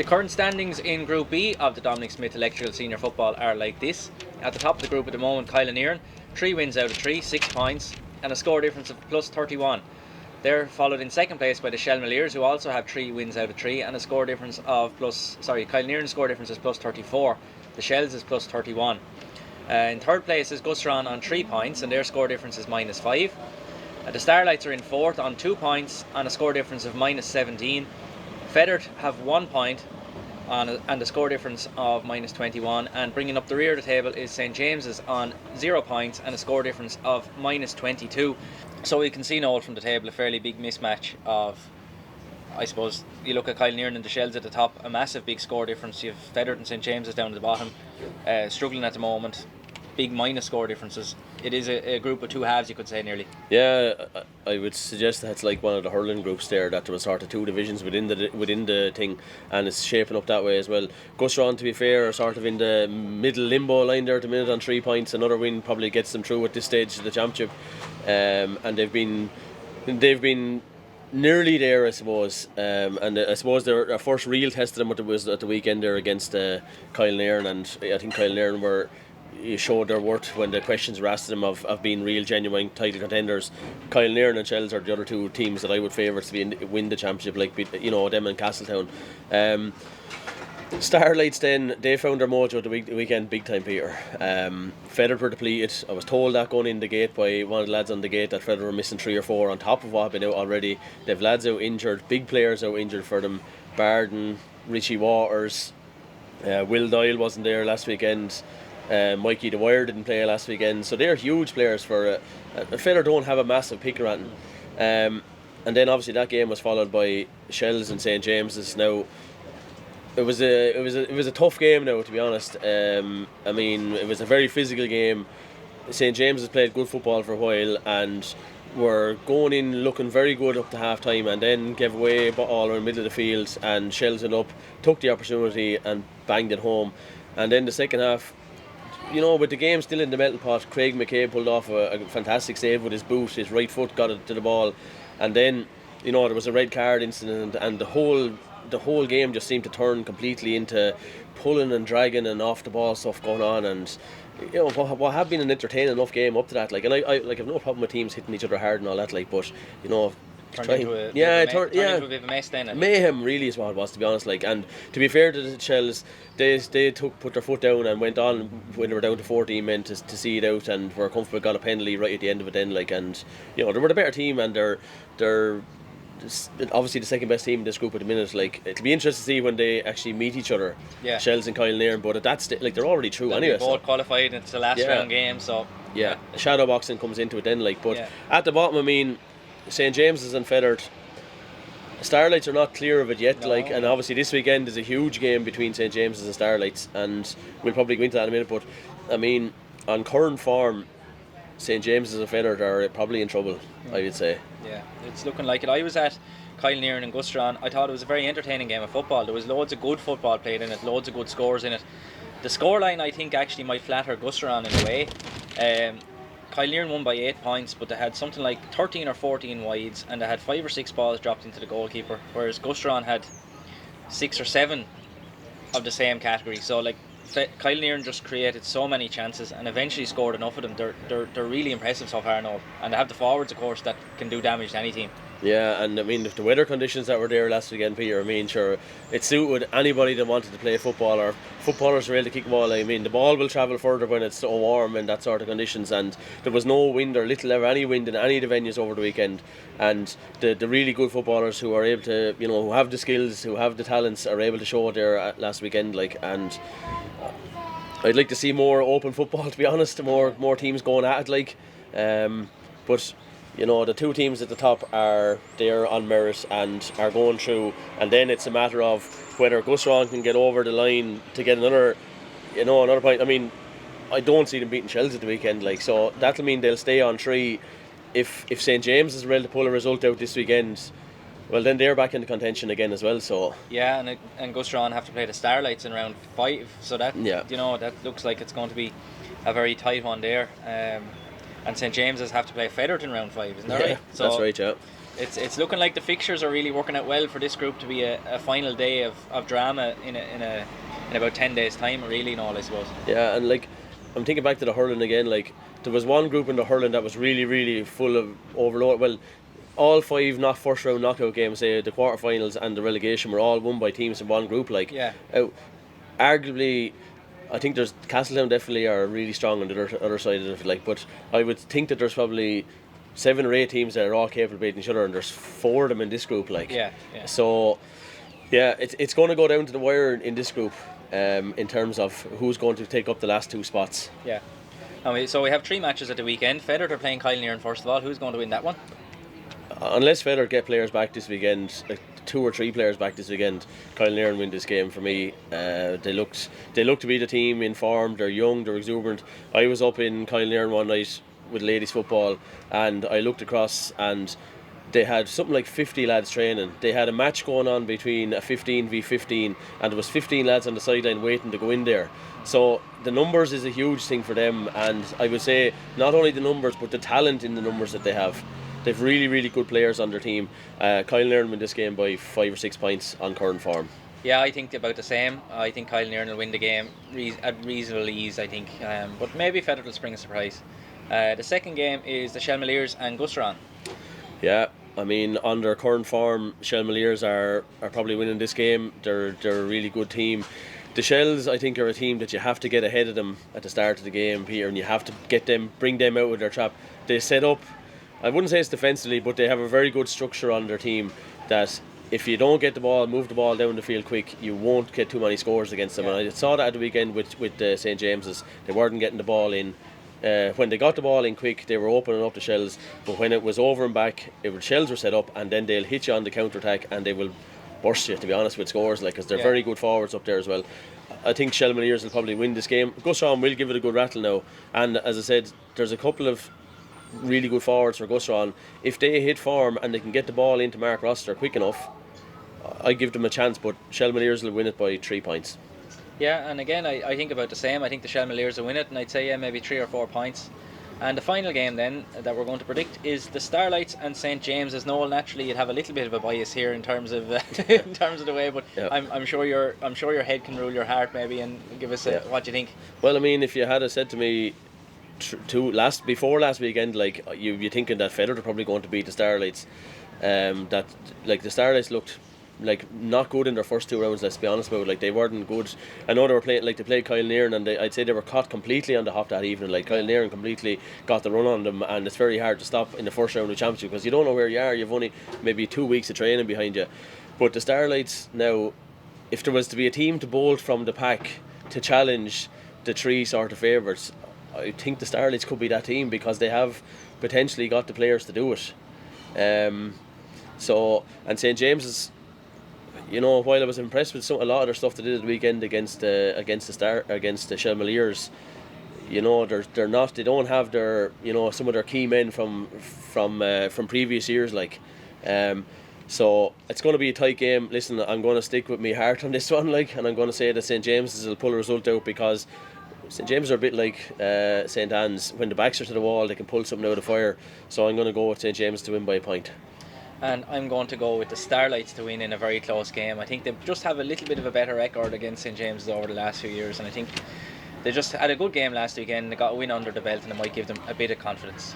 The current standings in Group B of the Dominic Smith Electrical Senior Football are like this. At the top of the group at the moment, Kilanerin, 3 wins out of 3, 6 points, and a score difference of plus 31. They're followed in second place by the Shelmaliers, who also have 3 wins out of 3, and a score difference of Kilanerin's score difference is plus 34. The Shells is plus 31. In third place is Gusserane on 3 points, and their score difference is minus 5. The Starlights are in fourth on 2 points and a score difference of minus 17. Fethard have 1 point and a score difference of minus 21, and bringing up the rear of the table is St James's on 0 points and a score difference of minus 22. So we can see, Noel, from the table a fairly big mismatch of, I suppose, you look at Kilanerin and the Shells at the top, a massive big score difference. You have Fethard and St James's down at the bottom, struggling at the moment, big minus score differences. It is a group of two halves, you could say, nearly. Yeah, I would suggest that's like one of the hurling groups there, that there was sort of two divisions within the thing, and it's shaping up that way as well. Gusserane, to be fair, are sort of in the middle limbo line there at the minute on 3 points. Another win probably gets them through at this stage of the championship, and they've been nearly there, I suppose. And I suppose their first real test of them was at the weekend there against Kilanerin, and I think Kilanerin showed their worth when the questions were asked of them of being real, genuine title contenders. Kilanerin and Shells are the other two teams that I would favour to win the championship, like them and Castletown. Starlights then, they found their mojo the weekend big time, Peter. Fethard were depleted. I was told that going in the gate by one of the lads on the gate that Fethard were missing 3 or 4 on top of what had been out already. They've lads out injured, big players out injured for them. Barden, Richie Waters, Will Doyle wasn't there last weekend. Mikey Dwyer didn't play last weekend, so they're huge players for Fethard don't have a massive picker at them. And then obviously that game was followed by Shells and St James's. Now it was a tough game now, to be honest. I mean, it was a very physical game. St James's played good football for a while and were going in looking very good up to half time, and then gave away all in the middle of the field, and Shells went up, took the opportunity and banged it home. And then the second half, with the game still in the melting pot, Craig McCabe pulled off a fantastic save with his boot. His right foot got it to the ball, and then there was a red card incident, and the whole game just seemed to turn completely into pulling and dragging and off the ball stuff going on. And what had been an entertaining enough game up to that, and I have no problem with teams hitting each other hard and all that, but Turned into a bit of a mess then. Mayhem really is what it was, to be honest. And to be fair to the Shells, they put their foot down and went on when they were down to 14 men to see it out, and were comfortable, got a penalty right at the end of it then. And they were the better team, and they're obviously the second best team in this group at the minute. It'll be interesting to see when they actually meet each other, Shells and Kilanerin. But at that they're already through anyway. They both qualified. It's the last round game, so shadow boxing comes into it then. But at the bottom, I mean, St James's and Fethard, Starlights are not clear of it yet. And obviously this weekend is a huge game between St James's and Starlights, and we'll probably go into that in a minute. But I mean, on current form, St James's and Fethard are probably in trouble, I would say. Yeah, it's looking like it. I was at Kilanerin and Gusserane. I thought it was a very entertaining game of football. There was loads of good football played in it, loads of good scores in it. The scoreline, I think, actually might flatter Gusserane in a way. Kilanerin won by 8 points, but they had something like 13 or 14 wides, and they had 5 or 6 balls dropped into the goalkeeper, whereas Gusserane had 6 or 7 of the same category. So Kilanerin just created so many chances and eventually scored enough of them. They're really impressive so far now, and they have the forwards, of course, that can do damage to any team. Yeah, and I mean, the weather conditions that were there last weekend, Peter, I mean, sure, it suited anybody that wanted to play football, or footballers were able to kick the ball. I mean, the ball will travel further when it's so warm and that sort of conditions, and there was no wind or little ever any wind in any of the venues over the weekend. And the really good footballers who are able to, who have the skills, who have the talents, are able to show it there last weekend. And I'd like to see more open football, to be honest, more teams going at it, but the two teams at the top are there on merit and are going through, and then it's a matter of whether Gusserane can get over the line to get another point. I mean, I don't see them beating Shells at the weekend, so that'll mean they'll stay on 3. If St James is able to pull a result out this weekend, well, then they're back into contention again as well. So and Gusserane have to play the Starlights in round 5, so that that looks like it's going to be a very tight one there. And St James's have to play Fethard in round 5, isn't that right? So that's right, yeah. It's looking like the fixtures are really working out well for this group to be a final day of drama in about 10 days time, really, Noel, I suppose. Yeah, and like I'm thinking back to the hurling again. Like there was one group in the hurling that was really, really full of overload. Well, all 5 not first round knockout games, say the quarterfinals and the relegation, were all won by teams in one group. Like, Yeah. Arguably, I think there's Castletown definitely are really strong on the other side of it. Like, but I would think that there's probably 7 or 8 teams that are all capable of beating each other, and there's 4 of them in this group. Like, Yeah. So, yeah, it's going to go down to the wire in this group. In terms of who's going to take up the last 2 spots. Yeah. So we have 3 matches at the weekend. Fethard are playing Kilanerin first of all. Who's going to win that one? Unless Fethard get players back this weekend, 2 or 3 players back this weekend, Kilanerin win this game for me. They look to be the team in form. They're young, they're exuberant. I was up in Kilanerin one night with ladies football, and I looked across and they had something like 50 lads training. They had a match going on between a 15v15, and there was 15 lads on the sideline waiting to go in there. So the numbers is a huge thing for them, and I would say not only the numbers but the talent in the numbers that they have. They've really, really good players on their team. Kilanerin win this game by 5 or 6 points on current form. Yeah, I think about the same. I think Kilanerin will win the game at reasonable ease, I think. But maybe Fethard will spring a surprise. The second game is the Shelmaliers and Gusserane. Yeah, I mean, on their current form, Shelmaliers are probably winning this game. They're a really good team. The Shells, I think, are a team that you have to get ahead of them at the start of the game, Peter, and you have to bring them out with their trap. They set up, I wouldn't say it's defensively, but they have a very good structure on their team that if you don't get the ball, move the ball down the field quick, you won't get too many scores against them. Yeah. And I saw that at the weekend with St. James's. They weren't getting the ball in. When they got the ball in quick, they were opening up the Shells, but when it was over and back, Shells were set up, and then they'll hit you on the counter attack and they will burst you, to be honest, with scores, like, because they're very good forwards up there as well. I think Shelmaliers will probably win this game. Gusserane will give it a good rattle now, and as I said, there's a couple of really good forwards for Gusserane. If they hit form and they can get the ball into Mark Rossiter quick enough, I give them a chance, but Shelmaliers will win it by 3 points. Yeah, and again, I think about the same. I think the Shelmaliers will win it, and I'd say maybe 3 or 4 points. And the final game then that we're going to predict is the Starlights and St. James's. Noel, naturally you'd have a little bit of a bias here in terms of in terms of the way, but yeah. I'm sure your head can rule your heart maybe, and give us what you think. Well, I mean, if you had said to me before last weekend, like you thinking that Fethard are probably going to beat the Starlights, that like the Starlights looked like not good in their first 2 rounds, let's be honest about it. Like, they weren't good. I know they were playing, like, they played Kilanerin, and I'd say they were caught completely on the hop that evening. Like, Kilanerin completely got the run on them, and it's very hard to stop in the first round of the championship because you don't know where you are. You've only maybe 2 weeks of training behind you. But the Starlights now, if there was to be a team to bolt from the pack to challenge the 3 sort of favourites, I think the Starlights could be that team because they have potentially got the players to do it. And St. James's, you know, while I was impressed with a lot of their stuff they did at the weekend against the Shelmaliers, you know, they don't have their, you know, some of their key men from previous years, like, so it's going to be a tight game. Listen, I'm going to stick with my heart on this one, like, and I'm going to say that St. James's will pull a result out because St. James are a bit like St. Anne's. When the backs are to the wall, they can pull something out of the fire. So I'm going to go with St. James to win by a point. And I'm going to go with the Starlights to win in a very close game. I think they just have a little bit of a better record against St. James's over the last few years, and I think they just had a good game last weekend. They got a win under the belt, and it might give them a bit of confidence.